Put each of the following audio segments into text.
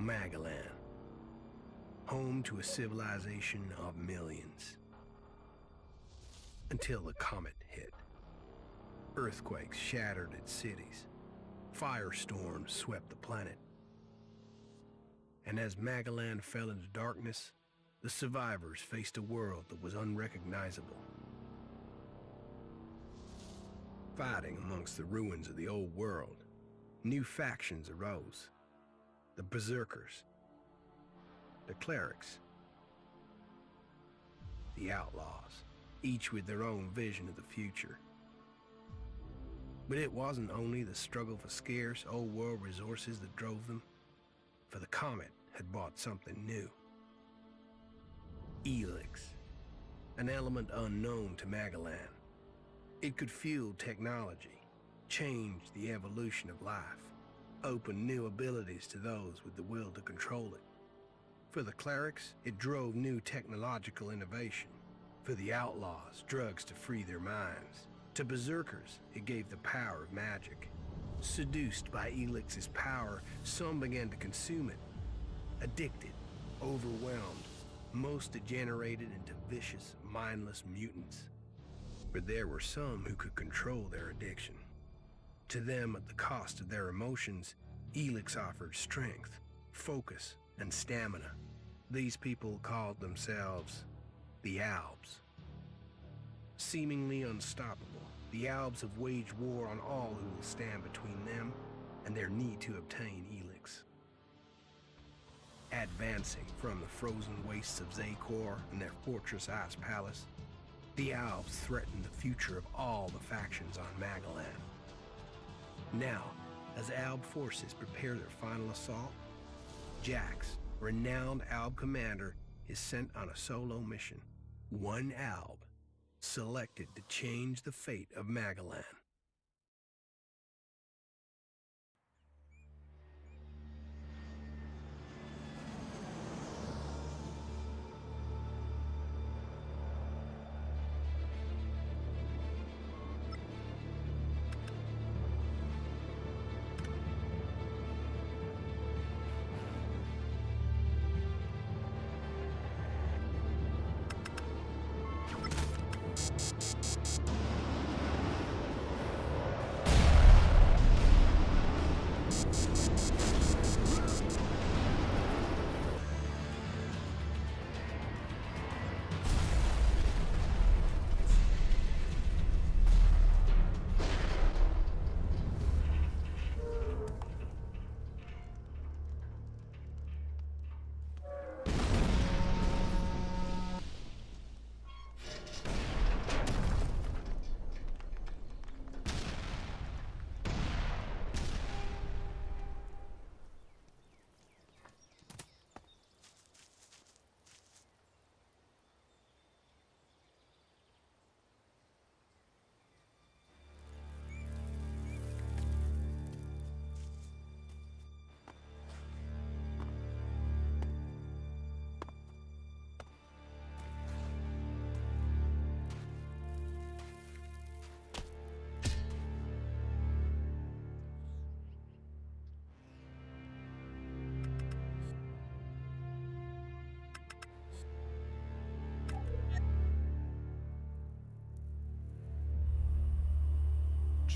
Magalan, home to a civilization of millions. Until the comet hit. Earthquakes shattered its cities. Firestorms swept the planet. And as Magalan fell into darkness, the survivors faced a world that was unrecognizable. Fighting amongst the ruins of the old world, new factions arose. The Berserkers, the Clerics, the Outlaws, each with their own vision of the future. But it wasn't only the struggle for scarce old world resources that drove them, for the comet had brought something new. Elex, an element unknown to Magalan. It could fuel technology, change the evolution of life, open new abilities to those with the will to control it. For the clerics, it drove new technological innovation. For the outlaws, drugs to free their minds. To berserkers, it gave the power of magic. Seduced by Elix's power, some began to consume it. Addicted, overwhelmed, most degenerated into vicious, mindless mutants. But there were some who could control their addiction. To them, at the cost of their emotions, Elex offered strength, focus, and stamina. These people called themselves the Albs. Seemingly unstoppable, the Albs have waged war on all who will stand between them and their need to obtain Elex. Advancing from the frozen wastes of Zakor and their fortress Ice Palace, the Albs threaten the future of all the factions on Magalan. Now, as Alb forces prepare their final assault, Jax, renowned Alb commander, is sent on a solo mission. One Alb, selected to change the fate of Magalan.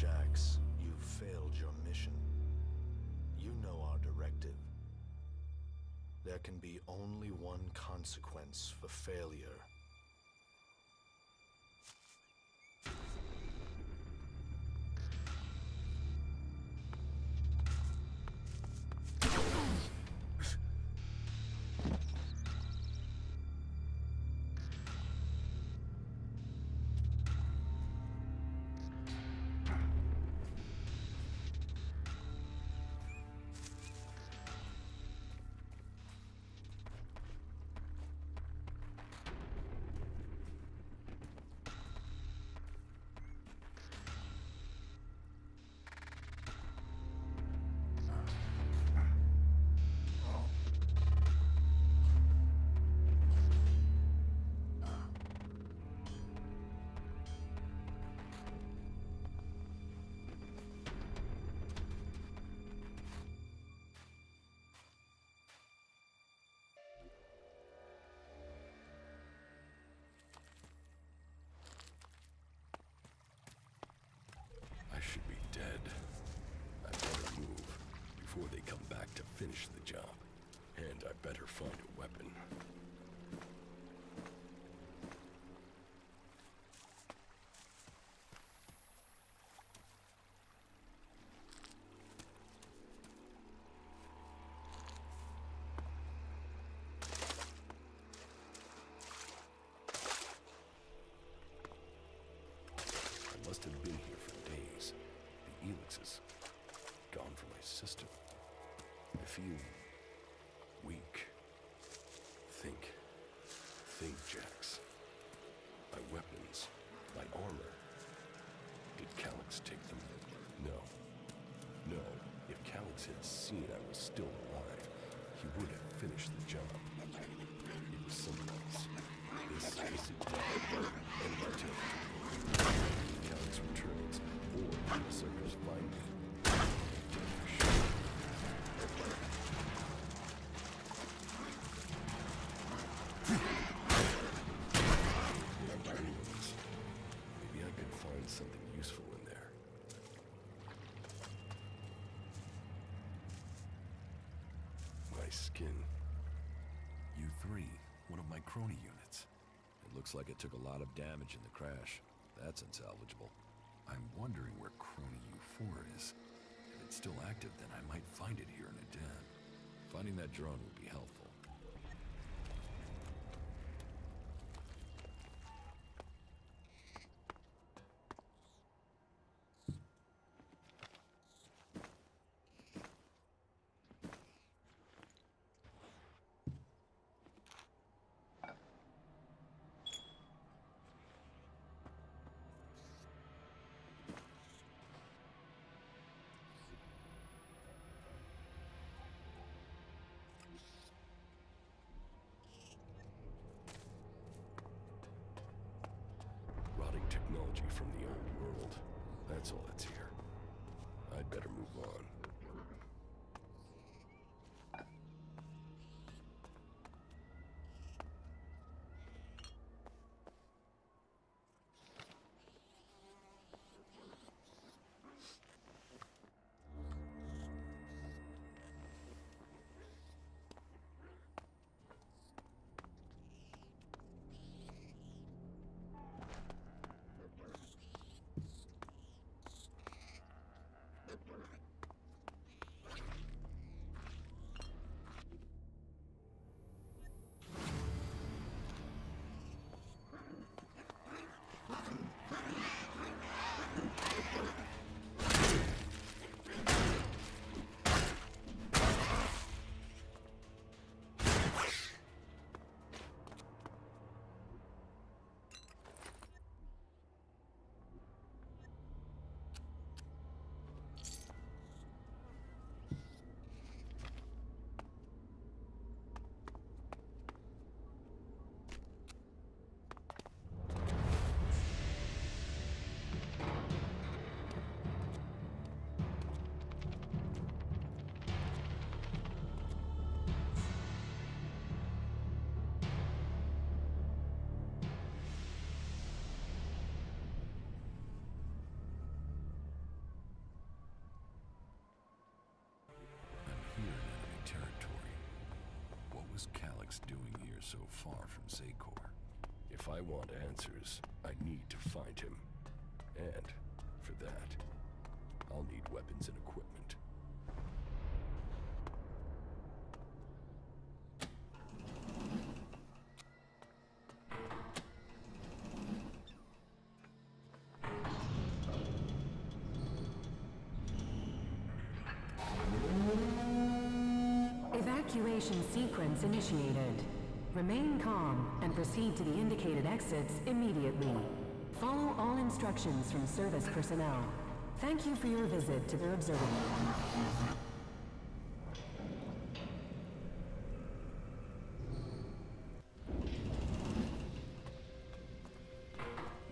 Jax, you failed your mission. You know our directive. There can be only one consequence for failure. think, Jax? My weapons, my armor. Did Calyx take them? No. No, if Calyx had seen I was still alive, he would have finished the job. It was someone else. This is it. End my territory. Calyx returns, or the circus find me. Maybe I could find something useful in there. My skin. U3, one of my crony units. It looks like it took a lot of damage in the crash. That's unsalvageable. I'm wondering where crony U4 is. If it's still active, then I might find it here in a den. Finding that drone would be helpful. Technology from the old world. That's all that's here. I'd better move on. Was Calyx doing here so far from Secor? If I want answers, I need to find him. And, for that, I'll need weapons and equipment. Evacuation sequence initiated. Remain calm and proceed to the indicated exits immediately. Follow all instructions from service personnel. Thank you for your visit to the observatory.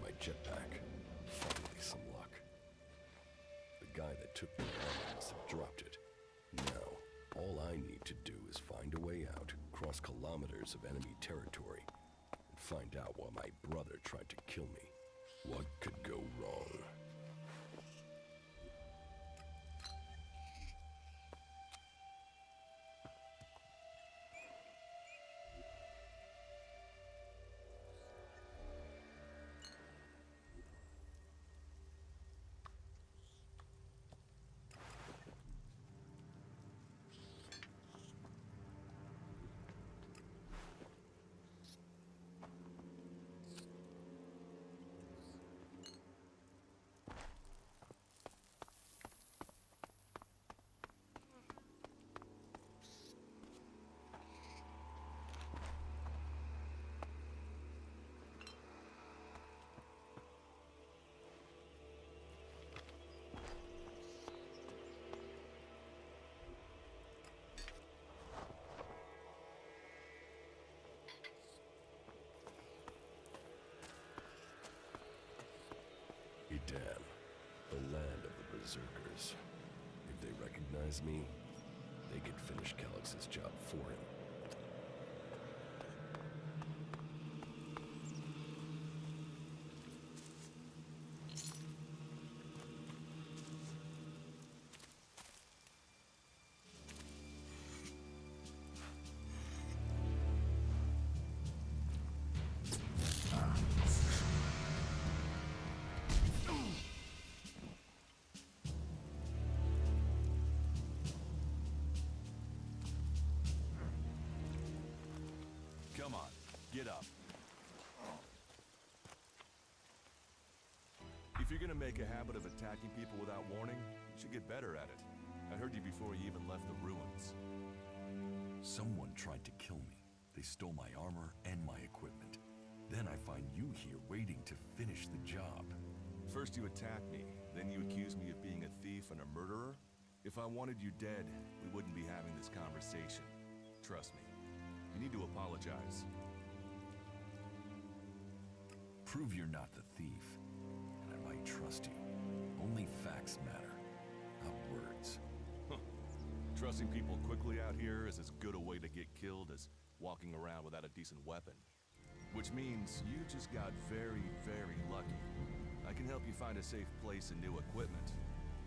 My jetpack. Finally some luck. The guy that took the armor must have dropped it. Now, all I need to do is find a way out, cross kilometers of enemy territory, and find out why my brother tried to kill me. What could go wrong? Berserkers. If they recognize me, they could finish Calix's job for him. Come on, get up. If you're gonna make a habit of attacking people without warning, you should get better at it. I heard you before you even left the ruins. Someone tried to kill me. They stole my armor and my equipment. Then I find you here waiting to finish the job. First you attack me, then you accuse me of being a thief and a murderer? If I wanted you dead, we wouldn't be having this conversation. Trust me. You need to apologize. Prove you're not the thief, and I might trust you. Only facts matter, not words. Trusting people quickly out here is as good a way to get killed as walking around without a decent weapon. Which means you just got very, very lucky. I can help you find a safe place and new equipment,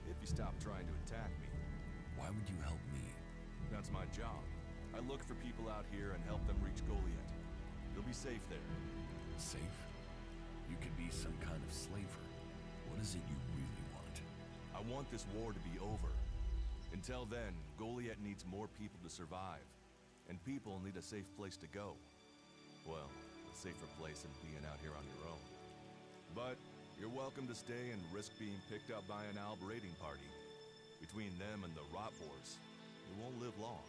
if you stop trying to attack me. Why would you help me? That's my job. I look for people out here and help them reach Goliath. You'll be safe there. Safe? You could be some kind of slaver. What is it you really want? I want this war to be over. Until then, Goliath needs more people to survive. And people need a safe place to go. Well, a safer place than being out here on your own. But you're welcome to stay and risk being picked up by an Alb raiding party. Between them and the Rot Boars, you won't live long.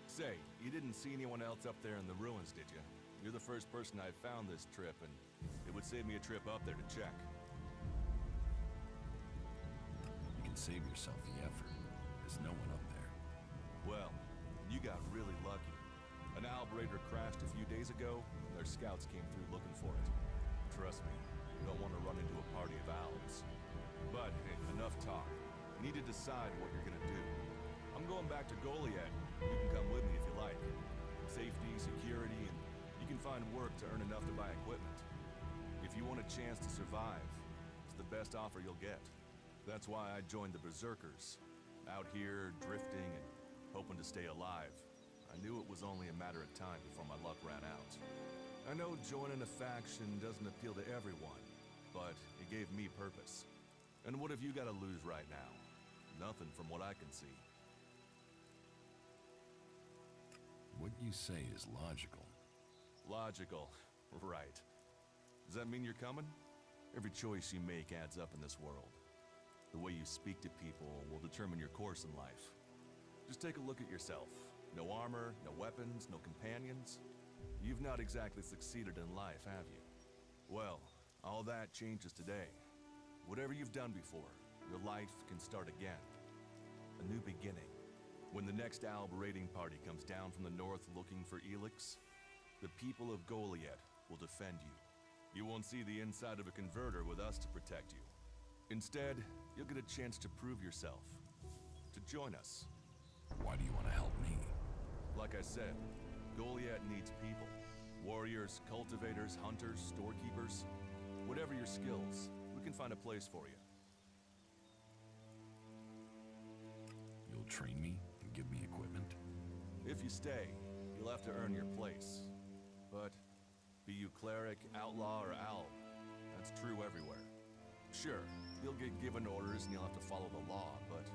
Say, you didn't see anyone else up there in the ruins, did you? You're the first person I've found this trip, and it would save me a trip up there to check. You can save yourself the effort. There's no one up there. Well, you got really lucky. An Alb raider crashed a few days ago, and their scouts came through looking for it. Trust me, you don't want to run into a party of Albs. But, hey, enough talk. You need to decide what you're gonna do. I'm going back to Goliath. You can come with me if you like. Safety, security, and you can find work to earn enough to buy equipment. If you want a chance to survive, it's the best offer you'll get. That's why I joined the Berserkers. Out here, drifting and hoping to stay alive. I knew it was only a matter of time before my luck ran out. I know joining a faction doesn't appeal to everyone, but it gave me purpose. And what have you got to lose right now? Nothing from what I can see. What you say is logical. Logical, right. Does that mean you're coming? Every choice you make adds up in this world. The way you speak to people will determine your course in life. Just take a look at yourself. No armor, no weapons, no companions. You've not exactly succeeded in life, have you? Well, all that changes today. Whatever you've done before, your life can start again. A new beginning. When the next Alb raiding party comes down from the north looking for Elex, the people of Goliath will defend you. You won't see the inside of a converter with us to protect you. Instead, you'll get a chance to prove yourself. To join us. Why do you want to help me? Like I said, Goliath needs people. Warriors, cultivators, hunters, storekeepers. Whatever your skills, we can find a place for you. You'll train me and give me equipment? If you stay, you'll have to earn your place. But be you cleric, outlaw, or owl, that's true everywhere. Sure, you'll get given orders and you'll have to follow the law, but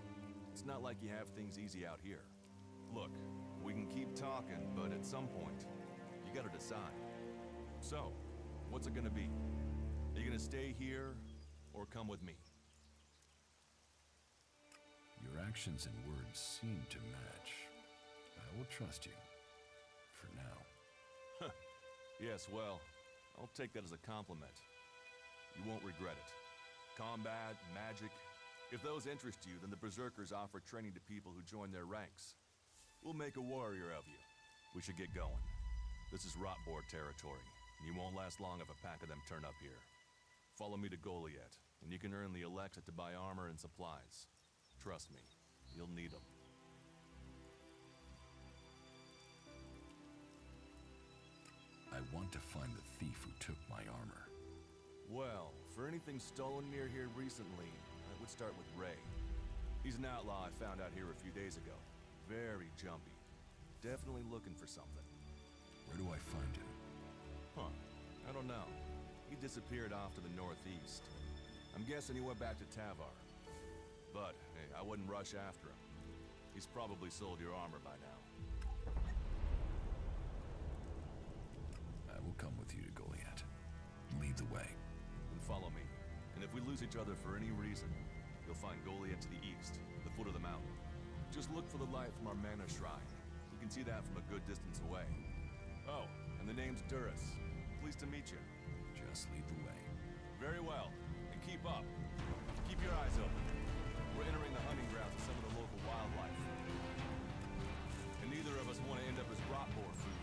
it's not like you have things easy out here. Look, we can keep talking, but at some point, you gotta decide. So, what's it gonna be? Are you gonna stay here, or come with me? Your actions and words seem to match. I will trust you. For now. Yes, well, I'll take that as a compliment. You won't regret it. Combat, magic. If those interest you, then the Berserkers offer training to people who join their ranks. We'll make a warrior of you. We should get going. This is Rot Boar territory. You won't last long if a pack of them turn up here. Follow me to Goliath, and you can earn the Elex to buy armor and supplies. Trust me, you'll need them. I want to find the thief who took my armor. Well, for anything stolen near here recently, I would start with Ray. He's an outlaw I found out here a few days ago. Very jumpy. Definitely looking for something. Where do I find him? Huh. I don't know. He disappeared off to the northeast. I'm guessing he went back to Tavar. But, hey, I wouldn't rush after him. He's probably sold your armor by now. I will come with you to Goliath. Lead the way. And follow me. And if we lose each other for any reason, you'll find Goliath to the east, the foot of the mountain. Just look for the light from our mana shrine. You can see that from a good distance away. Oh, and the name's Duras. Pleased to meet you. Just lead the way. Very well. And keep up. Keep your eyes open. We're entering the hunting grounds of some of the local wildlife. And neither of us want to end up as rot boar food.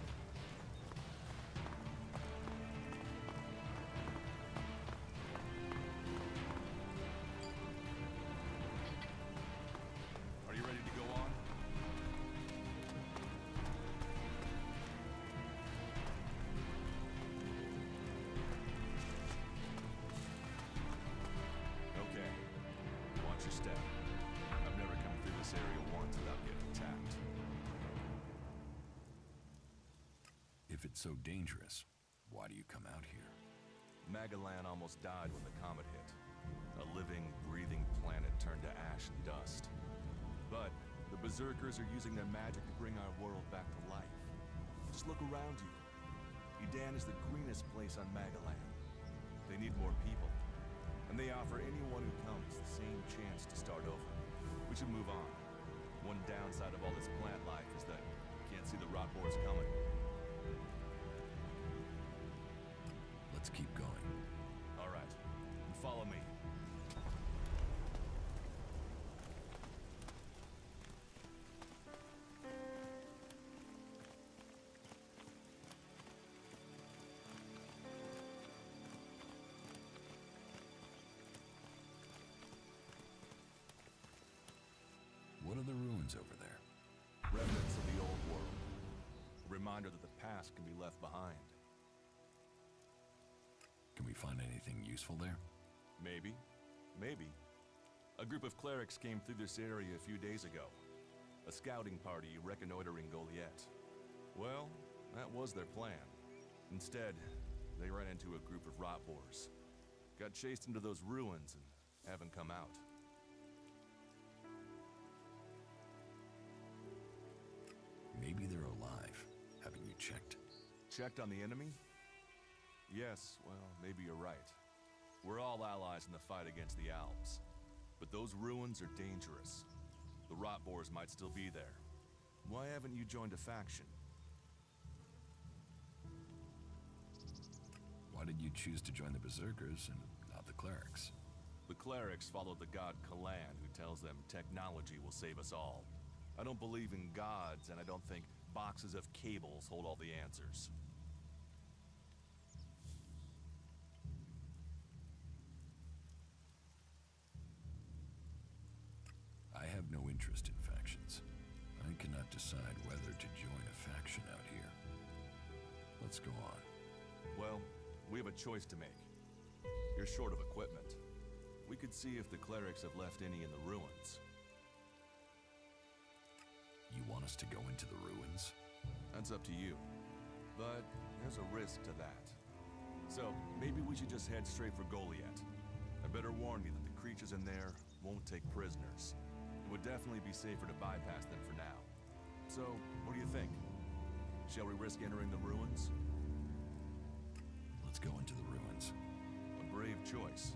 Are you ready to go on? Okay. Watch your step. I've never come through this area once without getting attacked. If it's so dangerous, why do you come out here? Magalan almost died when the comet hit. A living, breathing planet turned to ash and dust. But the Berserkers are using their magic to bring our world back to life. Just look around you. Edan is the greenest place on Magalan. They need more people. And they offer anyone who comes the same chance to start over. We should move on. One downside of all this plant life is that you can't see the rot boars coming. Let's keep going. All right. And follow me. What are the ruins over there? Remnants of the old world. A reminder that the past can be left behind. Can we find anything useful there? Maybe. Maybe. A group of clerics came through this area a few days ago. A scouting party reconnoitering Goliath. Well, that was their plan. Instead, they ran into a group of rot boars. Got chased into those ruins and haven't come out. Maybe they're alive. Haven't you checked? Checked on the enemy? Yes, well, maybe you're right. We're all allies in the fight against the Alps. But those ruins are dangerous. The rot boars might still be there. Why haven't you joined a faction? Why did you choose to join the Berserkers and not the clerics? The clerics follow the god Kalan, who tells them technology will save us all. I don't believe in gods, and I don't think boxes of cables hold all the answers. I have no interest in factions. I cannot decide whether to join a faction out here. Let's go on. Well, we have a choice to make. You're short of equipment. We could see if the clerics have left any in the ruins. You want us to go into the ruins? That's up to you. But there's a risk to that. So, maybe we should just head straight for Goliath. I better warn you that the creatures in there won't take prisoners. It would definitely be safer to bypass them for now. So, what do you think? Shall we risk entering the ruins? Let's go into the ruins. A brave choice.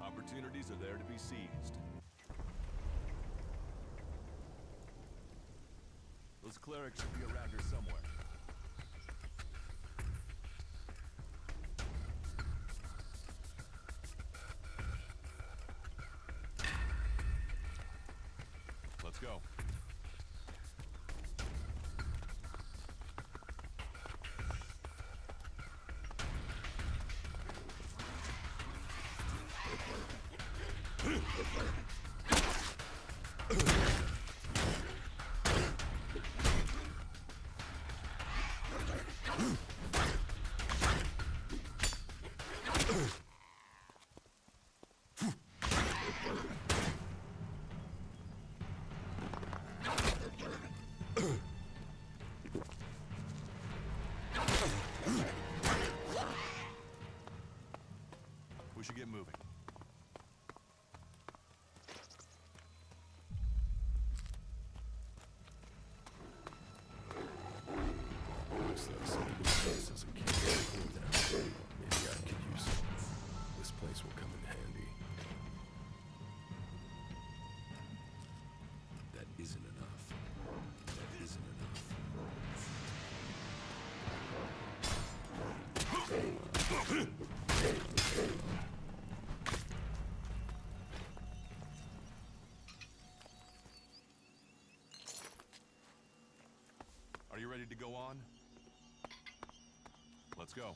Opportunities are there to be seized. Those clerics should be around here somewhere. Let's go. We should get moving. Looks like some of this place is a key. Maybe I could use it. This place will come in handy. That isn't enough. That isn't enough. Are you ready to go on? Let's go.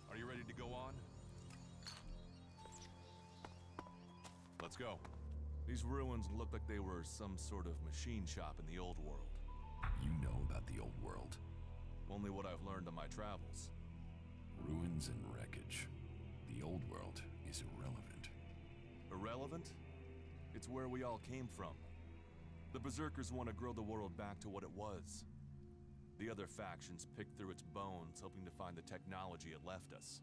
Are you ready to go on? Let's go. These ruins look like they were some sort of machine shop in the old world. You know about the old world. Only what I've learned on my travels. Ruins and wreckage. The old world is irrelevant. Irrelevant? It's where we all came from. The Berserkers want to grow the world back to what it was. The other factions pick through its bones, hoping to find the technology it left us.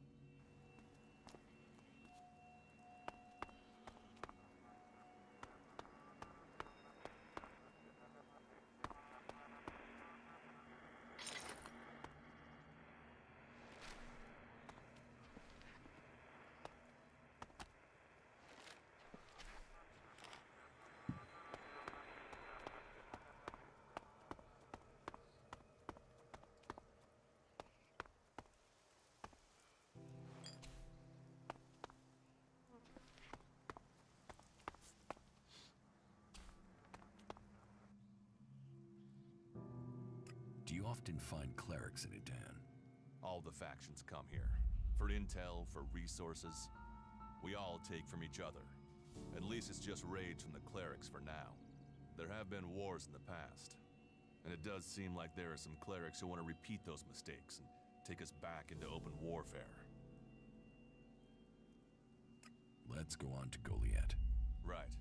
Do you often find clerics in Edan? All the factions come here. For intel, for resources. We all take from each other. At least it's just raids from the clerics for now. There have been wars in the past. And it does seem like there are some clerics who want to repeat those mistakes and take us back into open warfare. Let's go on to Goliath. Right.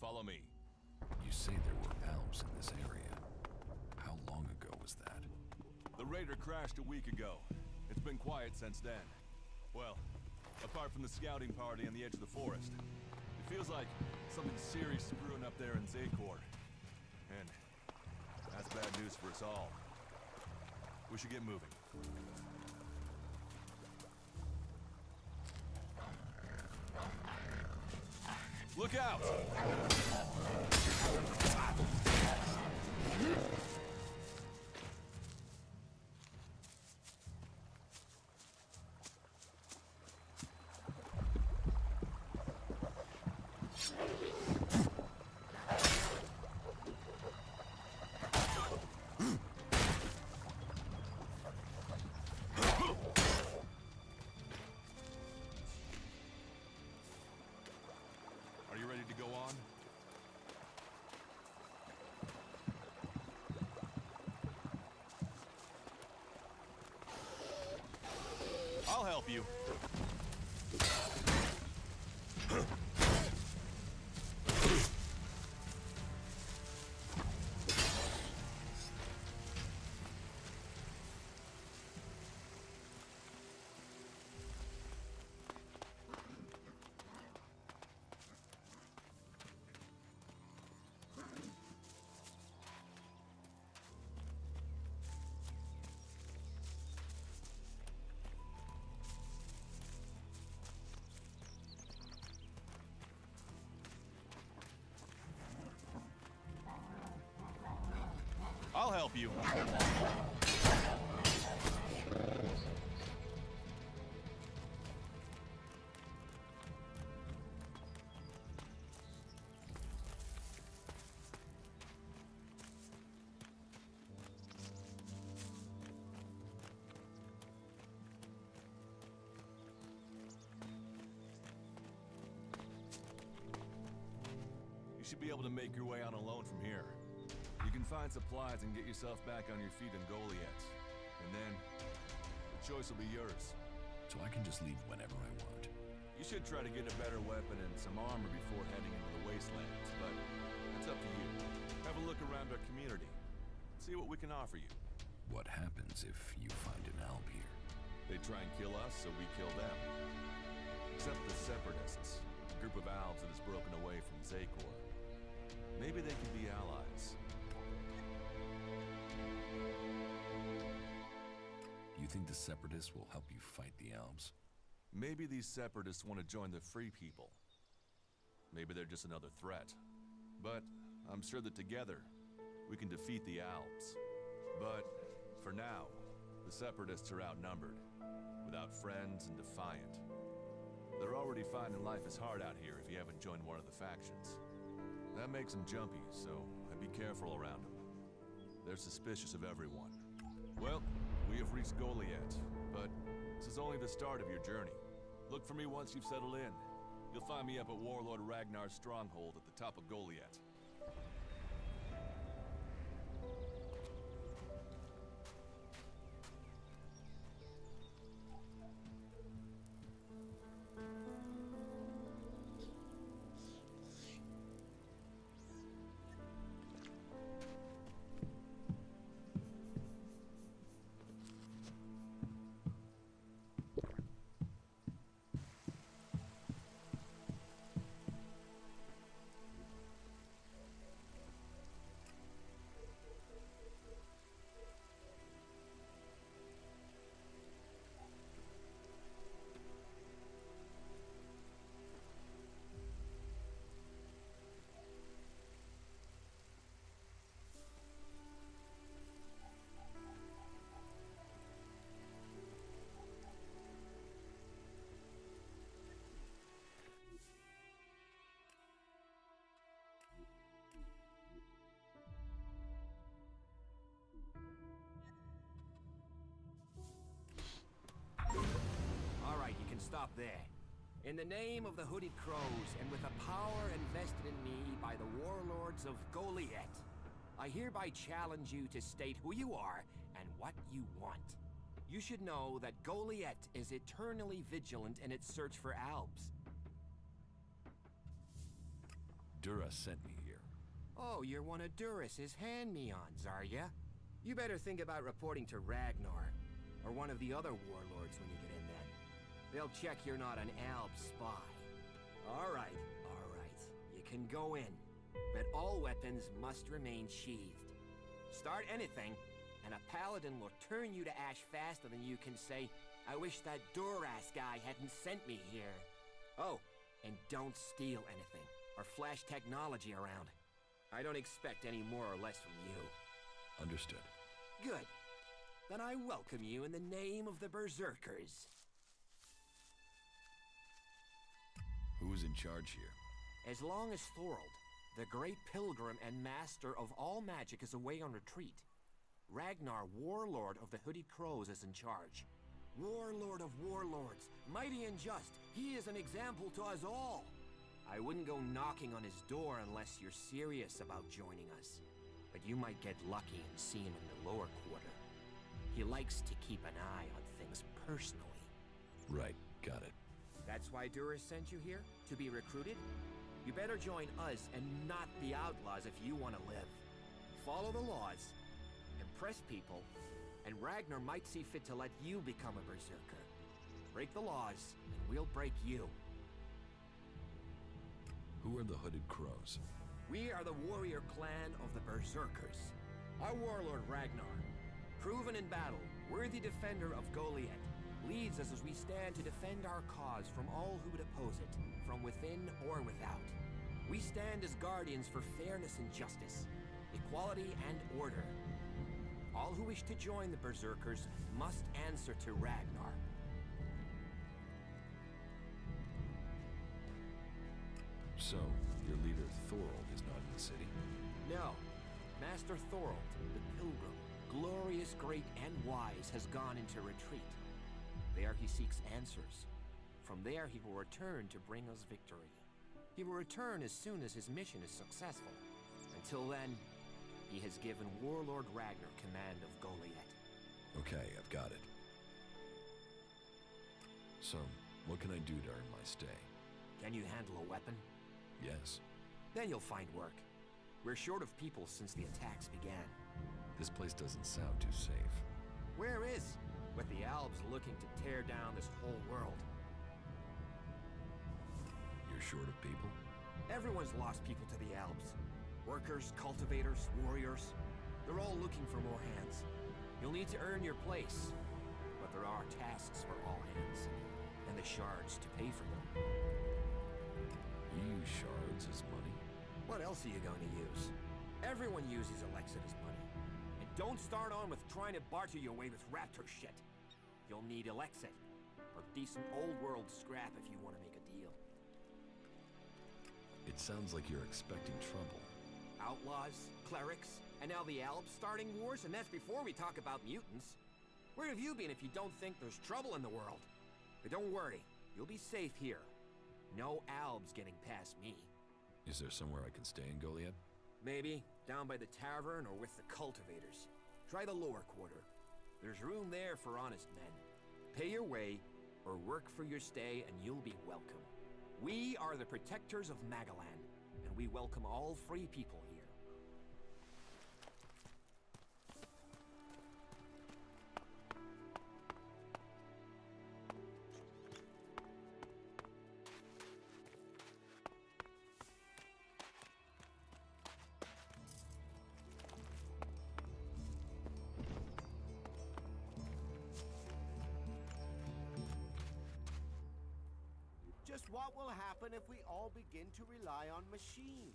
Follow me. You say there were Alps in this area. How long ago was that? The raider crashed a week ago. It's been quiet since then. Well, apart from the scouting party on the edge of the forest. It feels like something serious is brewing up there in Zakor. And that's bad news for us all. We should get moving. Look out! Are you ready to go on? I'll help you. I'll help you. should be able to make your way out alone from here. You can find supplies and get yourself back on your feet in Goliath. And then, the choice will be yours. So I can just leave whenever I want. You should try to get a better weapon and some armor before heading into the wastelands, but it's up to you. Have a look around our community. See what we can offer you. What happens if you find an alb here? They try and kill us, so we kill them. Except the Separatists, a group of Albs that has broken away from Zakor. Maybe they can be allies. You think the Separatists will help you fight the Albs? Maybe these Separatists want to join the Free People. Maybe they're just another threat. But I'm sure that together, we can defeat the Albs. But for now, the Separatists are outnumbered, without friends and defiant. They're already finding life is hard out here if you haven't joined one of the factions. That makes them jumpy, so I'd be careful around them. They're suspicious of everyone. Well, we have reached Goliath, but this is only the start of your journey. Look for me once you've settled in. You'll find me up at Warlord Ragnar's stronghold at the top of Goliath. Stop there. In the name of the Hooded Crows, and with the power invested in me by the warlords of Goliath, I hereby challenge you to state who you are and what you want. You should know that Goliath is eternally vigilant in its search for Albs. Dura sent me here. Oh, you're one of Duras's hand-me-ons, are ya? You better think about reporting to Ragnar, or one of the other warlords when you get in then. They'll check you're not an Alb spy. All right. You can go in, but all weapons must remain sheathed. Start anything, and a paladin will turn you to ash faster than you can say, I wish that Duras guy hadn't sent me here. Oh, and don't steal anything, or flash technology around. I don't expect any more or less from you. Understood. Good. Then I welcome you in the name of the Berserkers. Who's in charge here? As long as Thorold, the great pilgrim and master of all magic, is away on retreat, Ragnar, warlord of the Hooded Crows, is in charge. Warlord of warlords, mighty and just, he is an example to us all. I wouldn't go knocking on his door unless you're serious about joining us. But you might get lucky and see him in the lower quarter. He likes to keep an eye on things personally. Right, got it. That's why Duras sent you here? To be recruited? You better join us and not the outlaws if you want to live. Follow the laws, impress people, and Ragnar might see fit to let you become a berserker. Break the laws, and we'll break you. Who are the Hooded Crows? We are the warrior clan of the Berserkers. Our warlord Ragnar, proven in battle, worthy defender of Goliath, leads us as we stand to defend our cause from all who would oppose it, from within or without. We stand as guardians for fairness and justice, equality and order. All who wish to join the Berserkers must answer to Ragnar. So, your leader Thorold is not in the city? No. Master Thorold, the Pilgrim, glorious, great, and wise, has gone into retreat. There he seeks answers. From there he will return to bring us victory. He will return as soon as his mission is successful. Until then, he has given Warlord Ragnar command of Goliath. Okay, I've got it. So, what can I do during my stay? Can you handle a weapon? Yes. Then you'll find work. We're short of people since the attacks began. This place doesn't sound too safe. Where is? With the Albs looking to tear down this whole world. You're short of people? Everyone's lost people to the Albs. Workers, cultivators, warriors. They're all looking for more hands. You'll need to earn your place. But there are tasks for all hands. And the shards to pay for them. You use shards as money? What else are you going to use? Everyone uses Elex as money. And don't start on with trying to barter your way with raptor shit. You'll need Elexit, or decent old world scrap if you want to make a deal. It sounds like you're expecting trouble. Outlaws, clerics, and now the Alps starting wars, and that's before we talk about mutants. Where have you been if you don't think there's trouble in the world? But don't worry, you'll be safe here. No Albs getting past me. Is there somewhere I can stay in Goliath? Maybe down by the tavern or with the cultivators. Try the lower quarter. There's room there for honest men. Pay your way, or work for your stay, and you'll be welcome. We are the protectors of Magalan, and we welcome all free people here. Just what will happen if we all begin to rely on machines?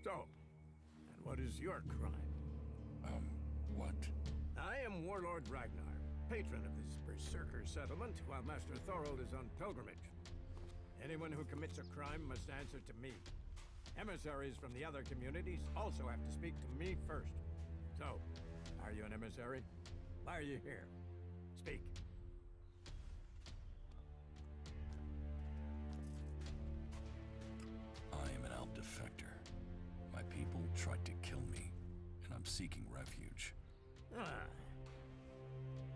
So, and what is your crime? What? I am Warlord Ragnar, patron of this Berserker settlement, while Master Thorold is on pilgrimage. Anyone who commits a crime must answer to me. Emissaries from the other communities also have to speak to me first. So, are you an emissary? Why are you here? Speak. I am an Alp defector. My people tried to kill me, and I'm seeking refuge. Ah.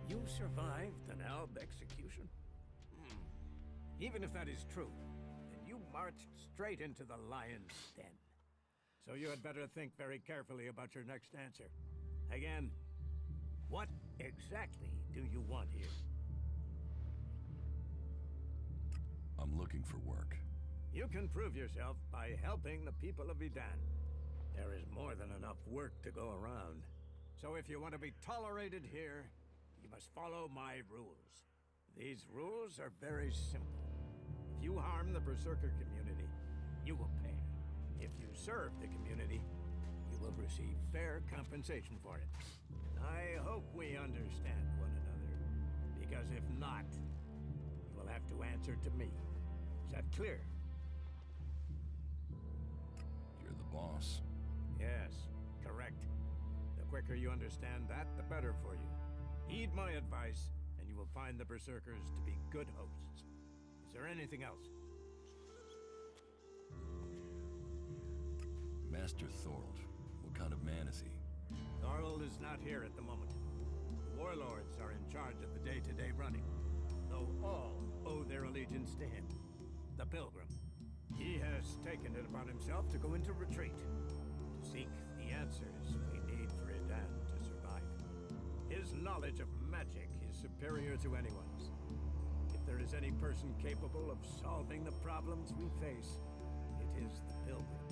You survived an Alb execution? Even if that is true, then you marched straight into the lion's den. So you had better think very carefully about your next answer. Again, what exactly do you want here? I'm looking for work. You can prove yourself by helping the people of Edan. There is more than enough work to go around. So if you want to be tolerated here, you must follow my rules. These rules are very simple. If you harm the Berserker community, you will pay. If you serve the community, you will receive fair compensation for it. I hope we understand one another, because if not, you will have to answer to me. Is that clear? You're the boss. Yes, correct. The quicker you understand that, the better for you. Heed my advice, and you will find the Berserkers to be good hosts. Is there anything else? Master Thorold, what kind of man is he? Thorold is not here at the moment. The warlords are in charge of the day-to-day running, though all owe their allegiance to him, the Pilgrim. He has taken it upon himself to go into retreat, to seek the answers we need for Edan to survive. His knowledge of magic is superior to anyone's. If there is any person capable of solving the problems we face, it is the Pilgrim.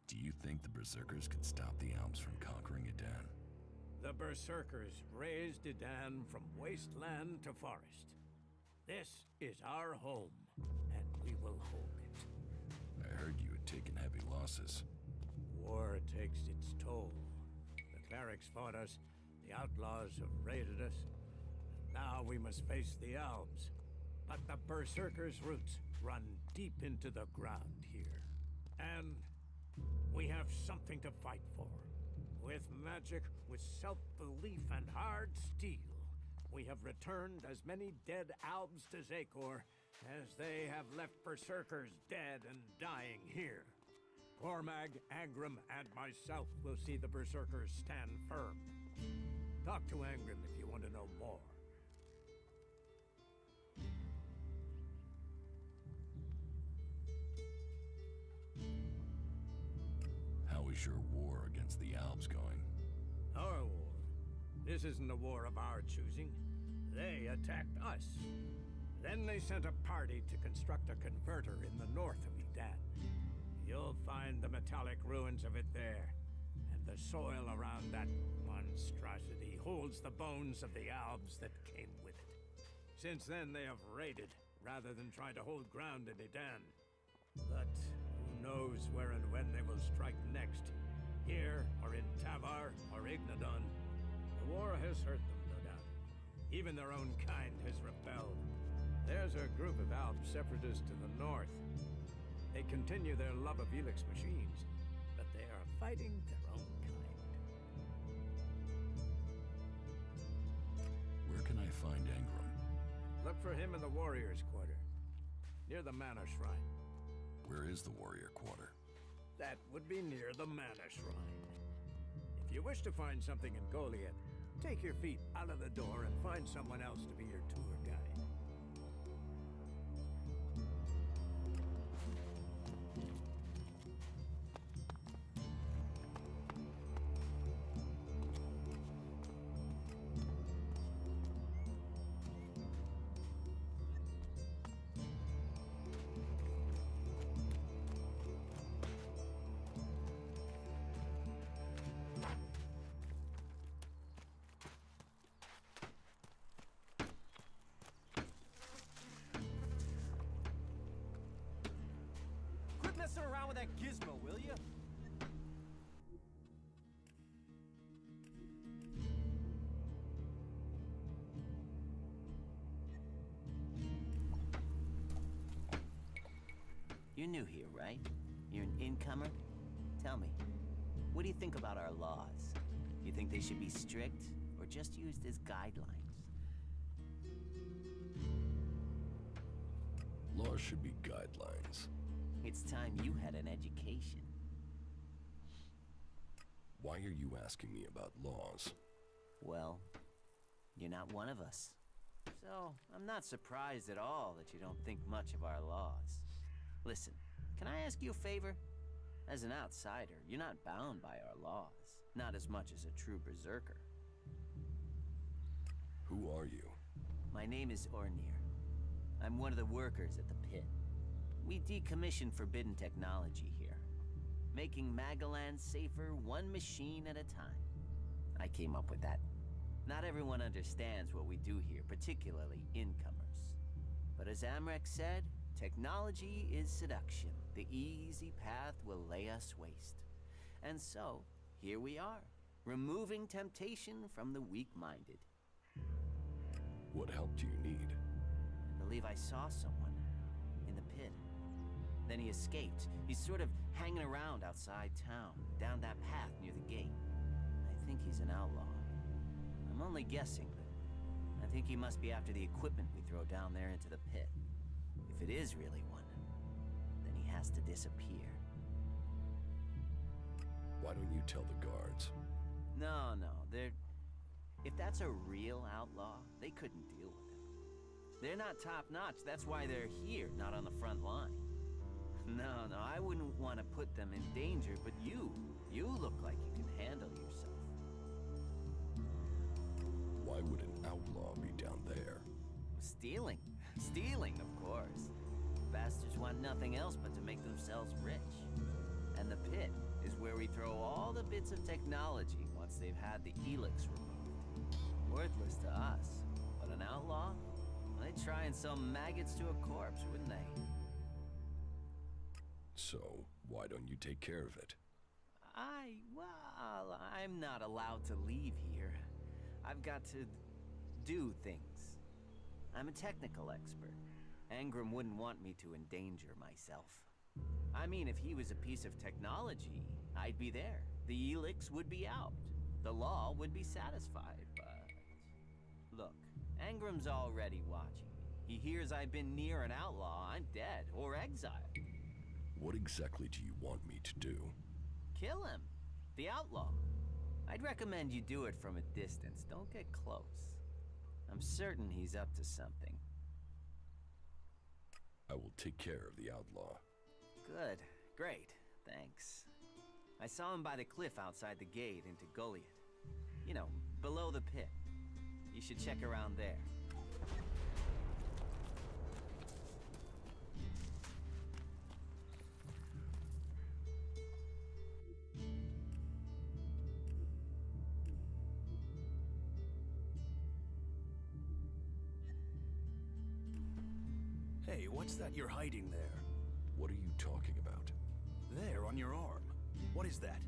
Do you think the Berserkers can stop the Alps from conquering Edan? The Berserkers raised Edan from wasteland to forest. This is our home, and we will hold it. I heard you had taken heavy losses. War takes its toll. The clerics fought us, The outlaws have raided us. Now we must face the elves. But the Berserkers' roots run deep into the ground here. And we have something to fight for. With magic, with self-belief and hard steel, we have returned as many dead Albs to Zakor as they have left Berserkers dead and dying here. Cormag, Angram, and myself will see the Berserkers stand firm. Talk to Angram if you want to know more. How is your war against the Albs going? Our war? This isn't a war of our choosing. They attacked us. Then they sent a party to construct a converter in the north of Edan. You'll find the metallic ruins of it there. And the soil around that monstrosity holds the bones of the Albs that came with it. Since then, they have raided, rather than trying to hold ground in Edan. But who knows where and when they will strike next? Here, or in Tavar, or Ignadon. The war has hurt them, no doubt. Even their own kind has rebelled. There's a group of Alb separatists to the north. They continue their love of Elex machines, but they are fighting their own kind. Where can I find Angram? Look for him in the Warriors' Quarter, near the Mana Shrine. Where is the Warrior Quarter? That would be near the Mana Shrine. If you wish to find something in Goliath, take your feet out of the door and find someone else to be your tour guide. Messing around with that gizmo, will you? You're new here, right? You're an incomer? Tell me, what do you think about our laws? You think they should be strict, or just used as guidelines? Laws should be guidelines. It's time you had an education. Why are you asking me about laws? Well, you're not one of us. So, I'm not surprised at all that you don't think much of our laws. Listen, can I ask you a favor? As an outsider, you're not bound by our laws. Not as much as a true berserker. Who are you? My name is Ornir. I'm one of the workers at the pit. We decommission forbidden technology here, making Magalan safer one machine at a time. I came up with that. Not everyone understands what we do here, particularly incomers. But as Amrek said, technology is seduction. The easy path will lay us waste. And so, here we are, removing temptation from the weak-minded. What help do you need? I believe I saw someone in the pit. Then he escaped. He's sort of hanging around outside town, down that path near the gate. I think he's an outlaw. I'm only guessing, but I think he must be after the equipment we throw down there into the pit. If it is really one, then he has to disappear. Why don't you tell the guards? No, they're... If that's a real outlaw, they couldn't deal with him. They're not top-notch, that's why they're here, not on the front line. No, I wouldn't want to put them in danger, but you look like you can handle yourself. Why would an outlaw be down there? Stealing, of course. Bastards want nothing else but to make themselves rich. And the pit is where we throw all the bits of technology once they've had the Elex removed. Worthless to us, but an outlaw? Well, they'd try and sell maggots to a corpse, wouldn't they? So, why don't you take care of it? Well, I'm not allowed to leave here. I've got to do things. I'm a technical expert. Angram wouldn't want me to endanger myself. I mean, if he was a piece of technology, I'd be there. The Elex would be out. The law would be satisfied, but... Look, Angram's already watching me. He hears I've been near an outlaw, I'm dead, or exiled. What exactly do you want me to do? Kill him. The outlaw. I'd recommend you do it from a distance. Don't get close. I'm certain he's up to something. I will take care of the outlaw. Good. Great. Thanks. I saw him by the cliff outside the gate into Goliath. You know, below the pit. You should check around there. Hey, what's that you're hiding there? What are you talking about? There, on your arm. What is that?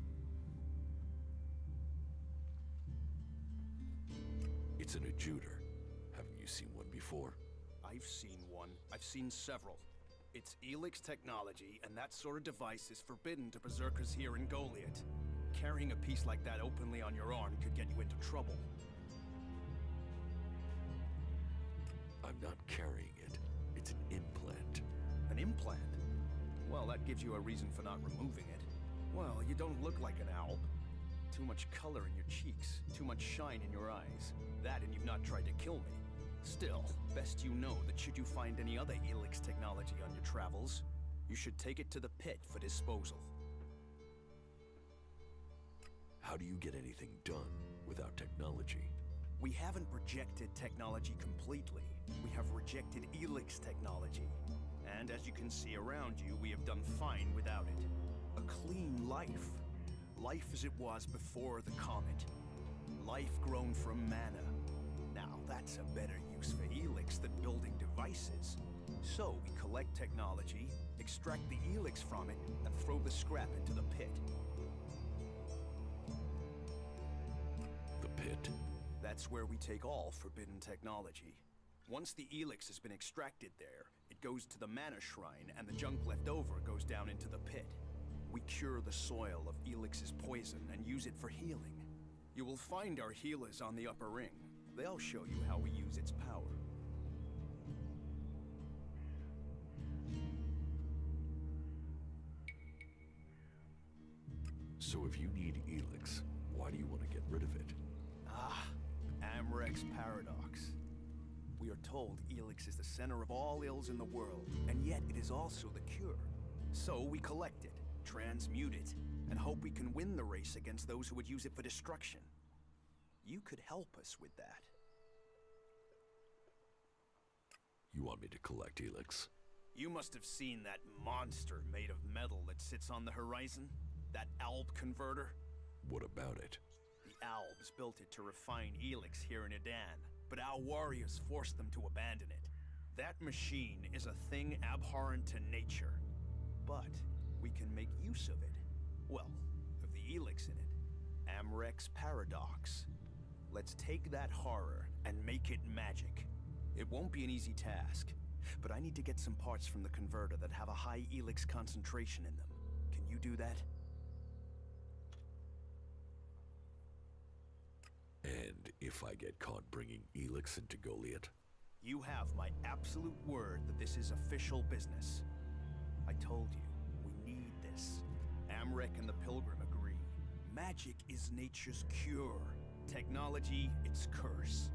It's an adjuter. Haven't you seen one before? I've seen one. I've seen several. It's Elex technology, and that sort of device is forbidden to berserkers here in Goliath. Carrying a piece like that openly on your arm could get you into trouble. I'm not carrying it. It's an implant. An implant? Well, that gives you a reason for not removing it. Well, you don't look like an owl. Too much color in your cheeks, too much shine in your eyes. That and you've not tried to kill me. Still, best you know that should you find any other Elex technology on your travels, you should take it to the pit for disposal. How do you get anything done without technology? We haven't rejected technology completely. We have rejected Elex technology. And as you can see around you, we have done fine without it. A clean life. Life as it was before the comet. Life grown from mana. Now, that's a better use for Elex than building devices. So, we collect technology, extract the Elex from it, and throw the scrap into the pit. The pit? That's where we take all forbidden technology. Once the Elex has been extracted there, it goes to the mana shrine, and the junk left over goes down into the pit. We cure the soil of Elix's poison and use it for healing. You will find our healers on the upper ring. They'll show you how we use its power. So if you need Elex, why do you want to get rid of it? Ah, Amrex paradox. We are told Elex is the center of all ills in the world, and yet it is also the cure. So we collect it, transmute it, and hope we can win the race against those who would use it for destruction. You could help us with that. You want me to collect Elex? You must have seen that monster made of metal that sits on the horizon? That Alb converter? What about it? The Albs built it to refine Elex here in Edan, but our warriors forced them to abandon it. That machine is a thing abhorrent to nature. But we can make use of it. Well, of the Elex in it. Amrex paradox. Let's take that horror and make it magic. It won't be an easy task, but I need to get some parts from the converter that have a high Elex concentration in them. Can you do that? And if I get caught bringing Elex into Goliath? You have my absolute word that this is official business. I told you, we need this. Amrek and the Pilgrim agree. Magic is nature's cure. Technology, its curse.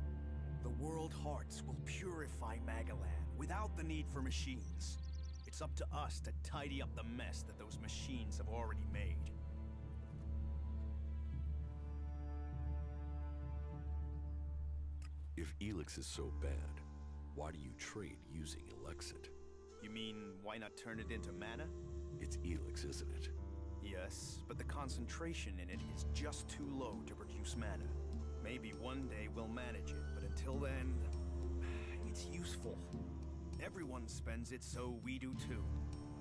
The world hearts will purify Magalan without the need for machines. It's up to us to tidy up the mess that those machines have already made. If Elex is so bad, why do you trade using Elexit? You mean, why not turn it into mana? It's Elex, isn't it? Yes, but the concentration in it is just too low to produce mana. Maybe one day we'll manage it, but until then, it's useful. Everyone spends it, so we do too.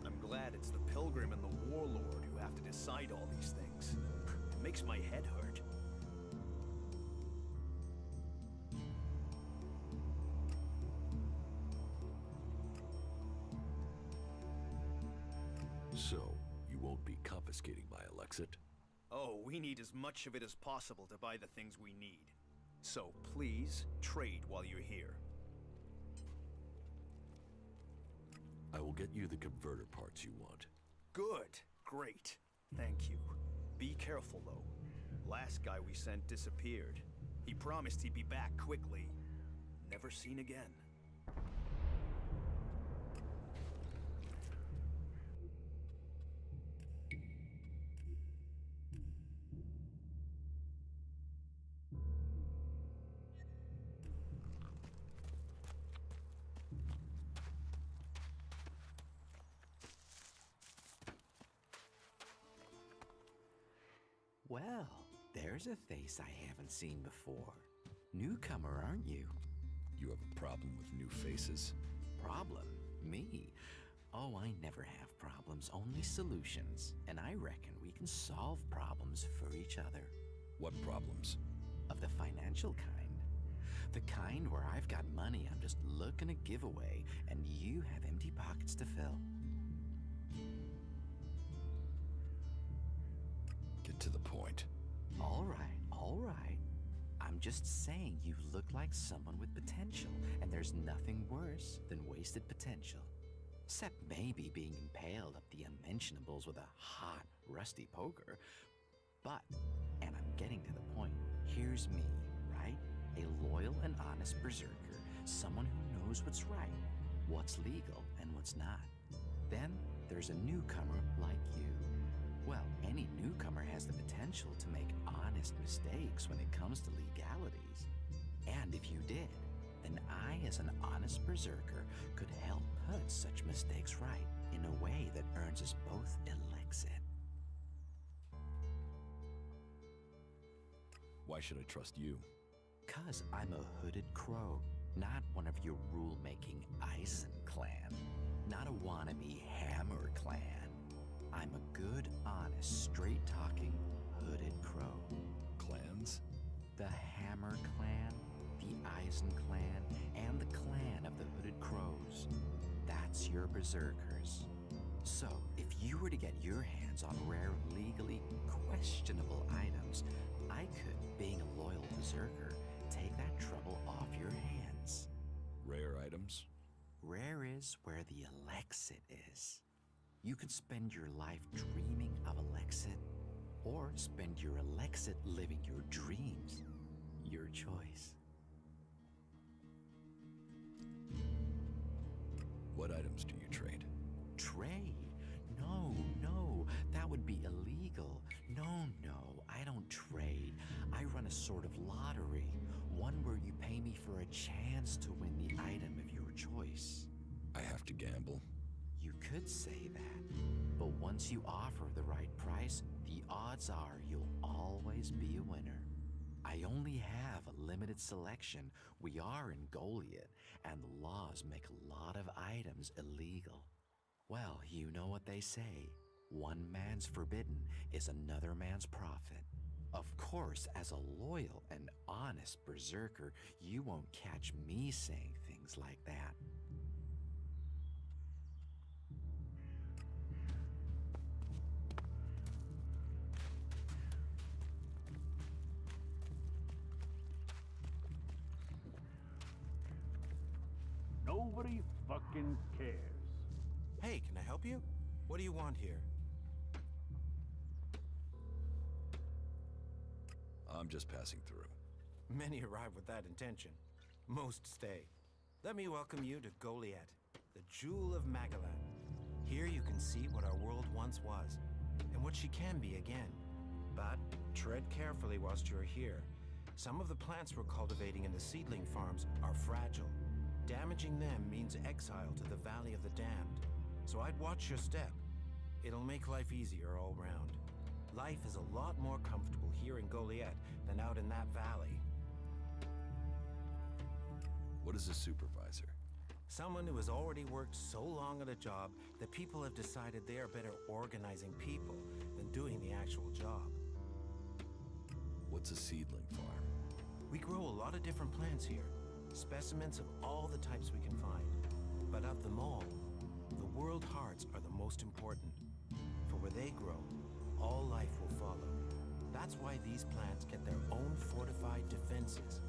I'm glad it's the Pilgrim and the Warlord who have to decide all these things. It makes my head hurt. confiscating my Alexit. Oh, we need as much of it as possible to buy the things we need. So please, trade while you're here. I will get you the converter parts you want. Good. Great. Thank you. Be careful, though. Last guy we sent disappeared. He promised he'd be back quickly. Never seen again. Well, there's a face I haven't seen before. Newcomer, aren't you? You have a problem with new faces? Problem? Me? Oh, I never have problems, only solutions. And I reckon we can solve problems for each other. What problems? Of the financial kind. The kind where I've got money I'm just looking to give away, and you have empty pockets to fill. Get to the point. All right, all right. I'm just saying you look like someone with potential, and there's nothing worse than wasted potential. Except maybe being impaled up the unmentionables with a hot, rusty poker. But, and I'm getting to the point, here's me, right? A loyal and honest berserker, someone who knows what's right, what's legal, and what's not. Then there's a newcomer like you. Well, any newcomer has the potential to make honest mistakes when it comes to legalities. And if you did, then I, as an honest berserker, could help put such mistakes right in a way that earns us both Elexit. Why should I trust you? 'Cause I'm a hooded crow, not one of your rule-making Eisen clan, not a wannabe Hammer clan. I'm a good, honest, straight-talking, hooded crow. Clans? The Hammer clan, the Eisen clan, and the clan of the Hooded Crows. That's your berserkers. So, if you were to get your hands on rare, legally questionable items, I could, being a loyal berserker, take that trouble off your hands. Rare items? Rare is where the Elexit is. You could spend your life dreaming of Elexit, or spend your Elexit living your dreams. Your choice. What items do you trade? Trade? No, that would be illegal. No, I don't trade. I run a sort of lottery, one where you pay me for a chance to win the item of your choice. I have to gamble? You could say that, but once you offer the right price, the odds are you'll always be a winner. I only have a limited selection. We are in Goliath, and the laws make a lot of items illegal. Well, you know what they say. One man's forbidden is another man's profit. Of course, as a loyal and honest berserker, you won't catch me saying things like that. Nobody fucking cares. Hey, can I help you? What do you want here? I'm just passing through. Many arrive with that intention. Most stay. Let me welcome you to Goliath, the jewel of Magalan. Here you can see what our world once was, and what she can be again. But tread carefully whilst you're here. Some of the plants we're cultivating in the seedling farms are fragile. Damaging them means exile to the Valley of the Damned. So I'd watch your step. It'll make life easier all round. Life is a lot more comfortable here in Goliath than out in that valley. What is a supervisor? Someone who has already worked so long at a job that people have decided they are better organizing people than doing the actual job. What's a seedling farm? We grow a lot of different plants here. Specimens of all the types we can find. But of them all, the world hearts are the most important. For where they grow, all life will follow. That's why these plants get their own fortified defenses.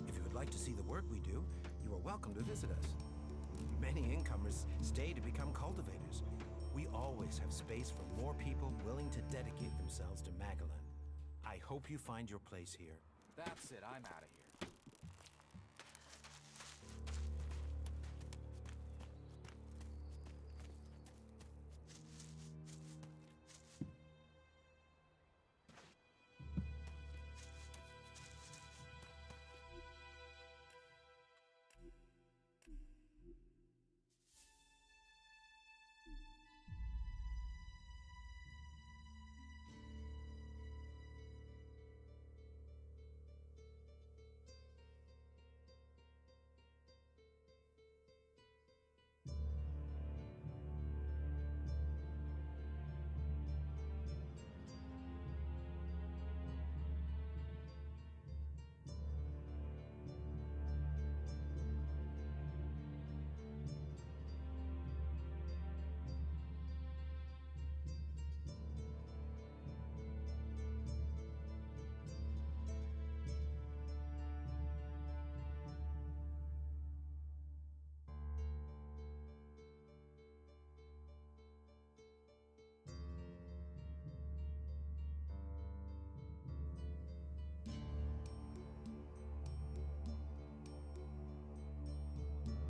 If you would like to see the work we do, you are welcome to visit us. Many incomers stay to become cultivators. We always have space for more people willing to dedicate themselves to Magalan. I hope you find your place here. That's it, I'm out of here.